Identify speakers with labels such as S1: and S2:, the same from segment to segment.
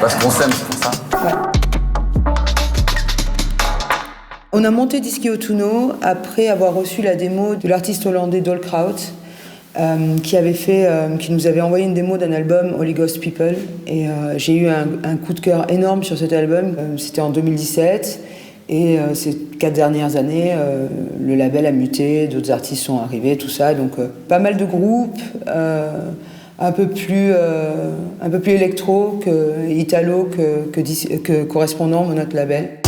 S1: Parce qu'on s'aime, c'est pour ça.
S2: Ouais. On a monté Disky Autuno après avoir reçu la démo de l'artiste hollandais Dolkraut, qui nous avait envoyé une démo d'un album Holy Ghost People. Et j'ai eu un coup de cœur énorme sur cet album. C'était en 2017. Et ces 4 dernières années, le label a muté, d'autres artistes sont arrivés, tout ça. Donc pas mal de groupes, un peu plus électro que italo que correspondant à notre label.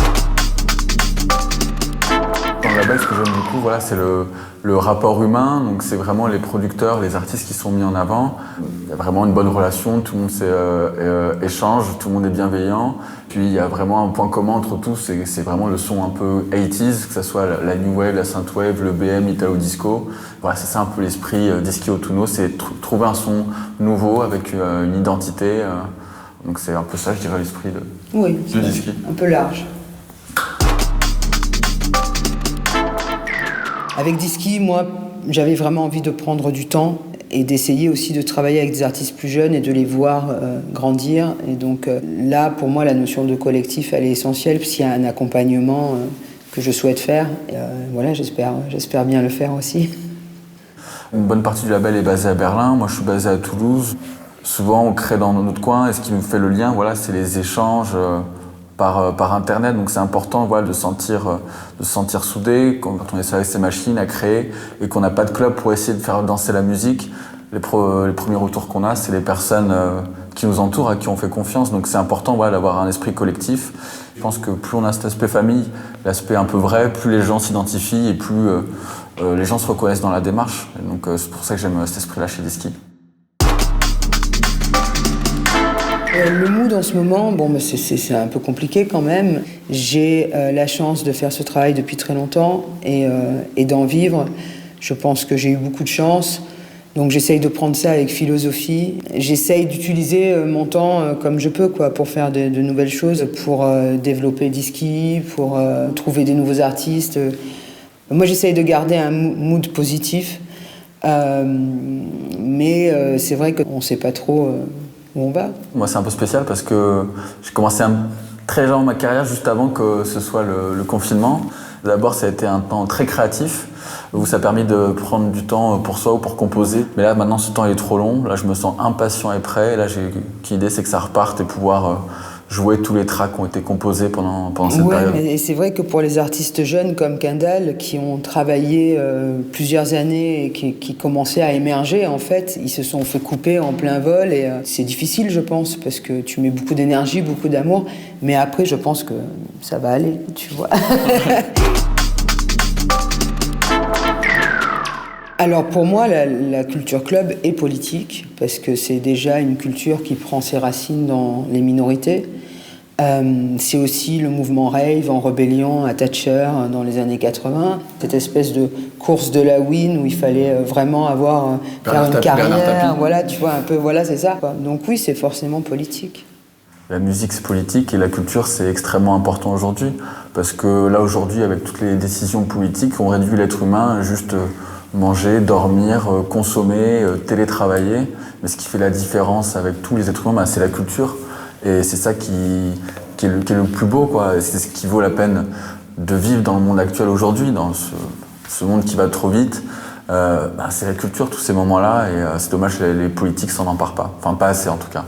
S1: Dans le label, ce que j'aime beaucoup, voilà, c'est le rapport humain. Donc c'est vraiment les producteurs, les artistes qui sont mis en avant. Il y a vraiment une bonne relation, tout le monde échange, tout le monde est bienveillant. Puis il y a vraiment un point commun entre tous, c'est vraiment le son un peu 80s, que ce soit la new wave, la synthwave, le BM, l'italo disco. Voilà, c'est ça un peu l'esprit Disky Autuno, c'est trouver un son nouveau avec une identité. Donc c'est un peu ça, je dirais, l'esprit du Disky.
S2: Un peu large. Avec Disky, moi, j'avais vraiment envie de prendre du temps et d'essayer aussi de travailler avec des artistes plus jeunes et de les voir grandir. Et donc là, pour moi, la notion de collectif, elle est essentielle, parce qu'il y a un accompagnement que je souhaite faire. Et, voilà, j'espère bien le faire aussi.
S1: Une bonne partie du label est basée à Berlin, moi je suis basé à Toulouse. Souvent, on crée dans notre coin, et ce qui nous fait le lien, voilà, c'est les échanges par Internet. Donc c'est important, voilà, de se sentir soudé quand on est avec ces machines à créer et qu'on n'a pas de club pour essayer de faire danser la musique. Les premiers retours qu'on a, c'est les personnes qui nous entourent, à qui on fait confiance. Donc c'est important, voilà, d'avoir un esprit collectif. Je pense que plus on a cet aspect famille, l'aspect un peu vrai, plus les gens s'identifient et plus les gens se reconnaissent dans la démarche. Et donc c'est pour ça que j'aime cet esprit-là chez Disky.
S2: Le mood en ce moment, c'est un peu compliqué quand même. J'ai la chance de faire ce travail depuis très longtemps et d'en vivre. Je pense que j'ai eu beaucoup de chance. Donc j'essaye de prendre ça avec philosophie. J'essaye d'utiliser mon temps comme je peux, quoi, pour faire de nouvelles choses, pour développer Disky, pour trouver des nouveaux artistes. Moi, j'essaye de garder un mood positif. Mais c'est vrai qu'on ne sait pas trop où on va.
S1: Moi, c'est un peu spécial parce que j'ai commencé très jeune ma carrière, juste avant que ce soit le confinement. D'abord, ça a été un temps très créatif, où ça a permis de prendre du temps pour soi ou pour composer. Mais là, maintenant, ce temps est trop long. Là, je me sens impatient et prêt. Et là, j'ai qu'une idée, c'est que ça reparte et pouvoir jouer tous les tracks qui ont été composés pendant cette période.
S2: Et c'est vrai que pour les artistes jeunes comme Kendall, qui ont travaillé plusieurs années et qui commençaient à émerger, en fait, ils se sont fait couper en plein vol. Et c'est difficile, je pense, parce que tu mets beaucoup d'énergie, beaucoup d'amour. Mais après, je pense que ça va aller, tu vois. Alors pour moi, la culture club est politique, parce que c'est déjà une culture qui prend ses racines dans les minorités. C'est aussi le mouvement rave en rébellion à Thatcher dans les années 80. Cette espèce de course de la win où il fallait vraiment faire une carrière, voilà, tu vois, un peu, voilà, c'est ça. Donc oui, c'est forcément politique.
S1: La musique, c'est politique et la culture, c'est extrêmement important aujourd'hui. Parce que là, aujourd'hui, avec toutes les décisions politiques, on réduit l'être humain à juste manger, dormir, consommer, télétravailler. Mais ce qui fait la différence avec tous les êtres humains, c'est la culture. Et c'est ça qui est le plus beau, quoi. Et c'est ce qui vaut la peine de vivre dans le monde actuel aujourd'hui, dans ce monde qui va trop vite. C'est la culture, tous ces moments-là. Et c'est dommage que les politiques s'en emparent pas. Enfin, pas assez en tout cas.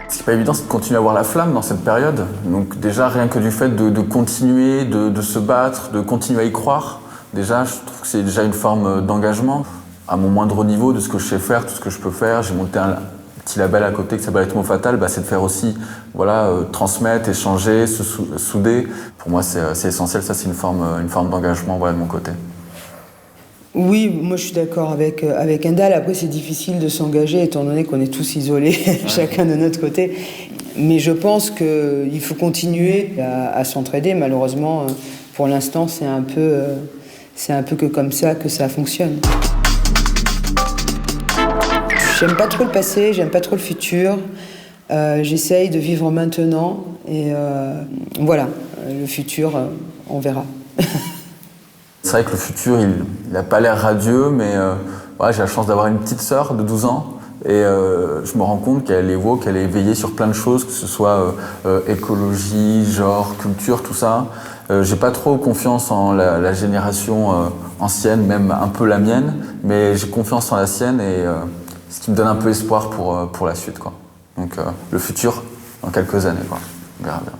S1: Ce qui n'est pas évident, c'est de continuer à avoir la flamme dans cette période. Donc déjà, rien que du fait de continuer, de se battre, de continuer à y croire, déjà, je trouve que c'est déjà une forme d'engagement. À mon moindre niveau de ce que je sais faire, tout ce que je peux faire, j'ai monté un petit label à côté qui s'appelle Rythmo Fatal, c'est de faire aussi, voilà, transmettre, échanger, se souder. Pour moi, c'est essentiel, ça c'est une forme d'engagement, voilà, de mon côté.
S2: Oui, moi je suis d'accord avec Kendall. Après, c'est difficile de s'engager étant donné qu'on est tous isolés, chacun de notre côté. Mais je pense qu'il faut continuer à s'entraider. Malheureusement, pour l'instant, c'est un peu que comme ça que ça fonctionne. J'aime pas trop le passé, j'aime pas trop le futur. J'essaye de vivre maintenant et voilà, le futur, on verra.
S1: C'est vrai que le futur, il n'a pas l'air radieux, mais voilà, j'ai la chance d'avoir une petite sœur de 12 ans Et je me rends compte qu'elle est woke, qu'elle est éveillée sur plein de choses, que ce soit écologie, genre, culture, tout ça. J'ai pas trop confiance en la génération ancienne, même un peu la mienne, mais j'ai confiance en la sienne et ce qui me donne un peu espoir pour la suite, quoi. Donc le futur, dans quelques années, quoi. On verra bien.